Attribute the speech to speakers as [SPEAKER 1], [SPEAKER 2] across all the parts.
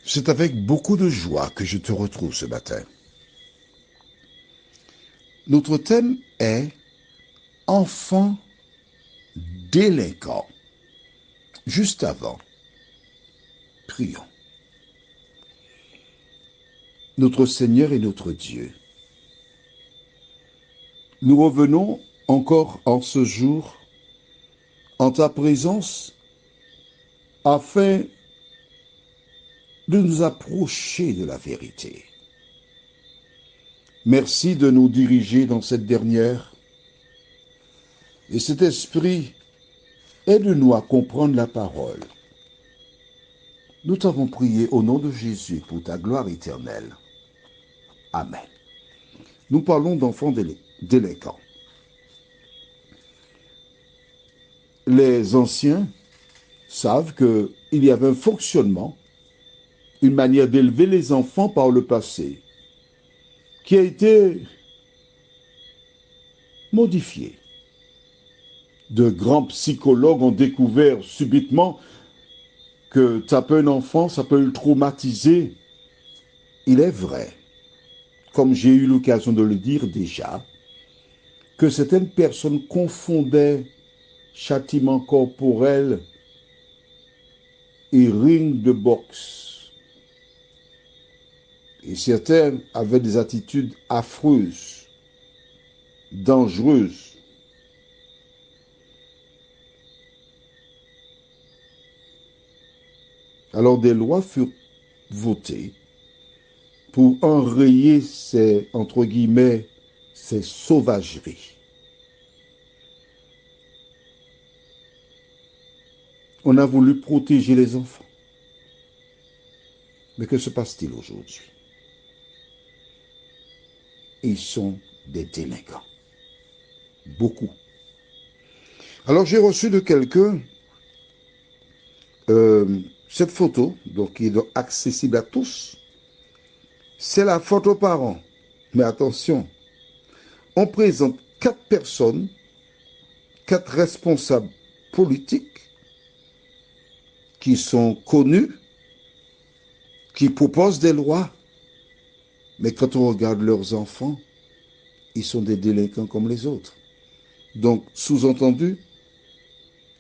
[SPEAKER 1] C'est avec beaucoup de joie que je te retrouve ce matin. Notre thème est enfants délinquants. Juste avant, prions. Notre Seigneur et notre Dieu, nous revenons encore en ce jour en ta présence afin de nous approcher de la vérité. Merci de nous diriger dans cette dernière. Et cet esprit, aide-nous à comprendre la parole. Nous t'avons prié au nom de Jésus pour ta gloire éternelle. Amen. Nous parlons d'enfants délinquants. Les anciens savent qu'il y avait un fonctionnement, une manière d'élever les enfants par le passé, qui a été modifiée. De grands psychologues ont découvert subitement que taper un enfant, ça peut le traumatiser. Il est vrai, comme j'ai eu l'occasion de le dire déjà, que certaines personnes confondaient châtiment corporel et ring de boxe. Et certains avaient des attitudes affreuses, dangereuses. Alors des lois furent votées pour enrayer ces, entre guillemets, ces sauvageries. On a voulu protéger les enfants. Mais que se passe-t-il aujourd'hui? Ils sont des délinquants. Beaucoup. Alors j'ai reçu de quelqu'un cette photo, donc qui est accessible à tous. C'est la photo parent. Mais attention, on présente 4 personnes, 4 responsables politiques qui sont connus, qui proposent des lois. Mais quand on regarde leurs enfants, ils sont des délinquants comme les autres. Donc, sous-entendu,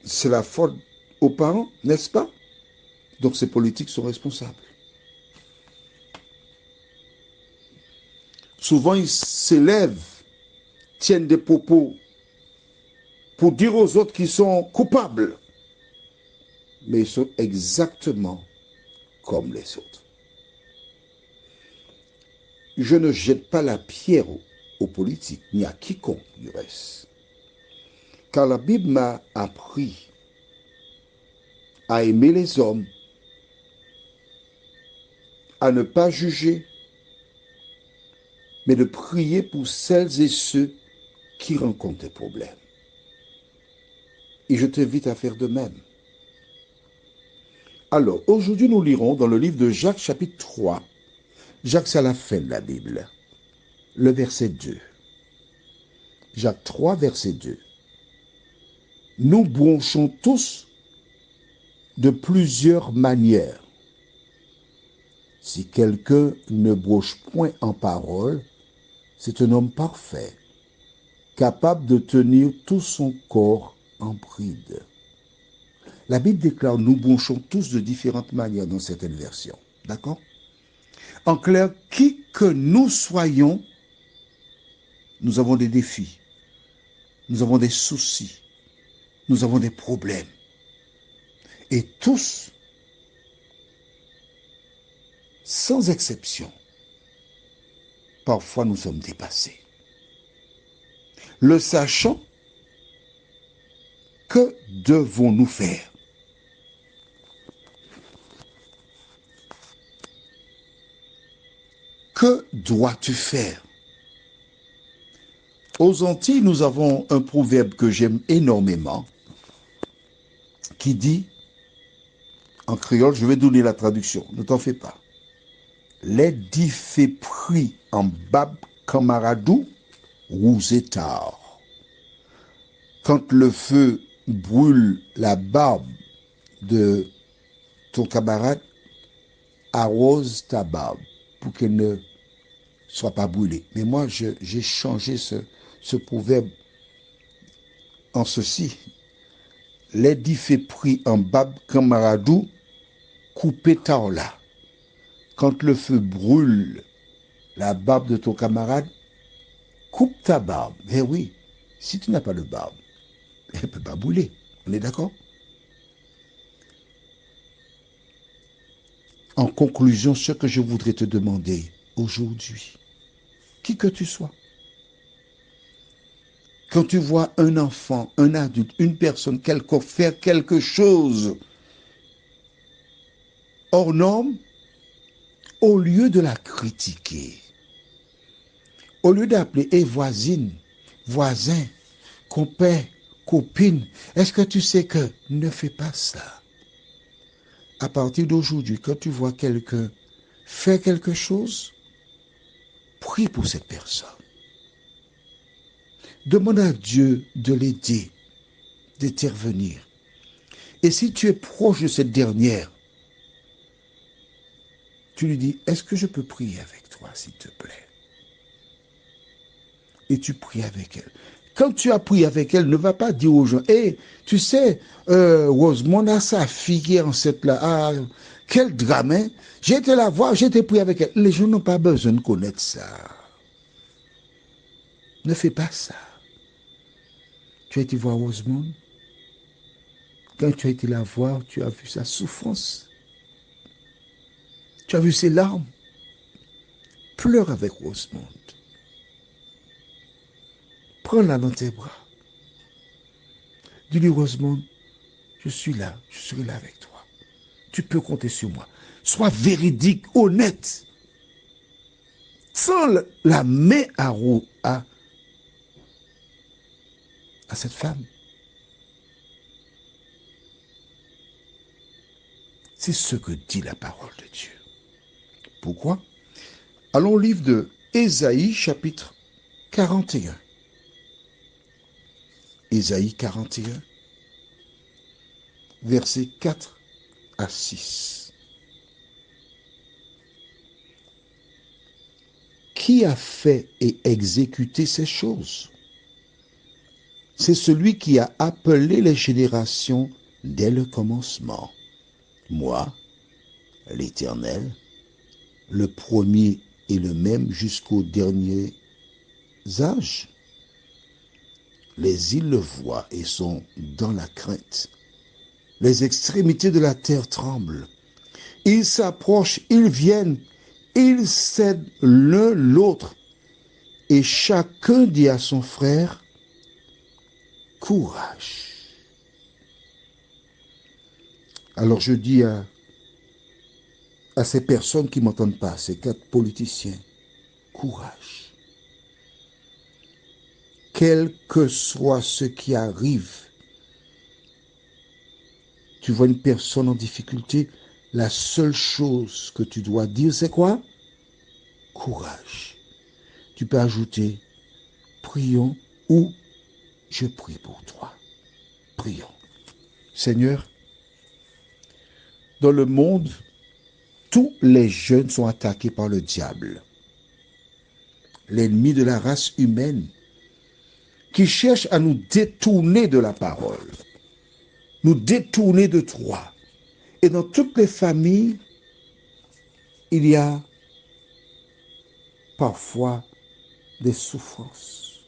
[SPEAKER 1] c'est la faute aux parents, n'est-ce pas? Donc, ces politiques sont responsables. Souvent, ils s'élèvent, tiennent des propos pour dire aux autres qu'ils sont coupables. Mais ils sont exactement comme les autres. Je ne jette pas la pierre aux politiques, ni à quiconque du reste. Car la Bible m'a appris à aimer les hommes, à ne pas juger, mais de prier pour celles et ceux qui rencontrent des problèmes. Et je t'invite à faire de même. Alors, aujourd'hui, nous lirons dans le livre de Jacques, chapitre 3. Jacques, c'est à la fin de la Bible. Le verset 2. Jacques 3, verset 2. Nous bronchons tous de plusieurs manières. Si quelqu'un ne broche point en parole, c'est un homme parfait, capable de tenir tout son corps en bride. La Bible déclare nous bronchons tous de différentes manières dans certaines versions. D'accord? En clair, qui que nous soyons, nous avons des défis, nous avons des soucis, nous avons des problèmes. Et tous, sans exception, parfois nous sommes dépassés. Le sachant, que devons-nous faire? Que dois-tu faire? Aux Antilles, nous avons un proverbe que j'aime énormément qui dit, en créole, je vais donner la traduction, ne t'en fais pas. Les dix faits pris en bab camaradou, rousetard. Quand le feu brûle la barbe de ton camarade, arrose ta barbe pour qu'elle ne soit pas brûlée. Mais moi, j'ai changé ce proverbe en ceci. Les dix faits pris en barbe camaradou, coupé tard là. Quand le feu brûle la barbe de ton camarade, coupe ta barbe. Eh oui, si tu n'as pas de barbe, elle ne peut pas brûler. On est d'accord? En conclusion, ce que je voudrais te demander aujourd'hui, qui que tu sois, quand tu vois un enfant, un adulte, une personne quelconque faire quelque chose hors norme, au lieu de la critiquer, au lieu d'appeler voisine, voisin, copain, copine, est-ce que tu sais que ne fais pas ça? À partir d'aujourd'hui, quand tu vois quelqu'un faire quelque chose, prie pour cette personne. Demande à Dieu de l'aider, d'intervenir. Et si tu es proche de cette dernière, tu lui dis, est-ce que je peux prier avec toi, s'il te plaît? Et tu pries avec elle. Quand tu as prié avec elle, ne va pas dire aux gens, hé, tu sais, Rosemont a sa fille qui est enceinte là. Ah, quel drame, hein? J'ai été la voir, j'ai été prié avec elle. Les gens n'ont pas besoin de connaître ça. Ne fais pas ça. Tu as été voir Rosemont. Quand tu as été la voir, tu as vu sa souffrance. Tu as vu ses larmes. Pleure avec Rosemont. Prends-la dans tes bras. Dis-lui, Rosemont, je suis là, je serai là avec toi. Tu peux compter sur moi. Sois véridique, honnête. Sans la main à cette femme. C'est ce que dit la parole de Dieu. Pourquoi? Allons au livre de Ésaïe, chapitre 41. Ésaïe 41, versets 4 à 6. Qui a fait et exécuté ces choses? C'est celui qui a appelé les générations dès le commencement. Moi, l'Éternel, le premier et le même jusqu'aux derniers âges. Les îles le voient et sont dans la crainte. Les extrémités de la terre tremblent. Ils s'approchent, ils viennent, ils cèdent l'un l'autre. Et chacun dit à son frère, courage. Alors je dis à ces personnes qui ne m'entendent pas, ces quatre politiciens, courage. Quel que soit ce qui arrive, tu vois une personne en difficulté, la seule chose que tu dois dire, c'est quoi? Courage. Tu peux ajouter, prions ou je prie pour toi. Prions. Seigneur, dans le monde, tous les jeunes sont attaqués par le diable, l'ennemi de la race humaine, qui cherche à nous détourner de la parole, nous détourner de toi. Et dans toutes les familles, il y a parfois des souffrances.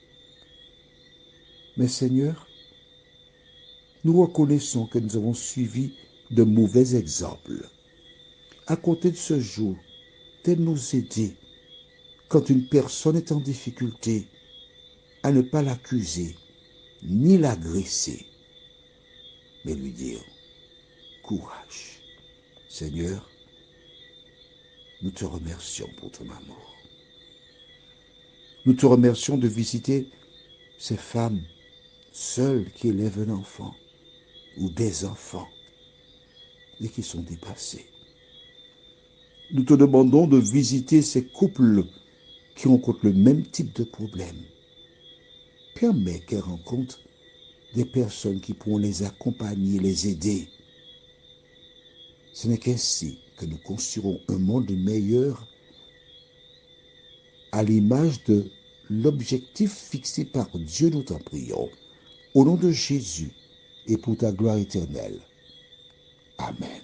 [SPEAKER 1] Mais Seigneur, nous reconnaissons que nous avons suivi de mauvais exemples. À compter de ce jour, de nous aider, quand une personne est en difficulté, à ne pas l'accuser, ni l'agresser, mais lui dire, courage. Seigneur, nous te remercions pour ton amour. Nous te remercions de visiter ces femmes seules qui élèvent un enfant ou des enfants et qui sont dépassés. Nous te demandons de visiter ces couples qui rencontrent le même type de problème. Permets qu'elles rencontrent des personnes qui pourront les accompagner, les aider. Ce n'est qu'ainsi que nous construirons un monde meilleur à l'image de l'objectif fixé par Dieu, nous t'en prions. Au nom de Jésus et pour ta gloire éternelle. Amen.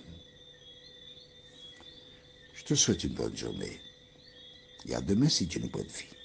[SPEAKER 1] Je te souhaite une bonne journée et à demain si Dieu nous prête vie.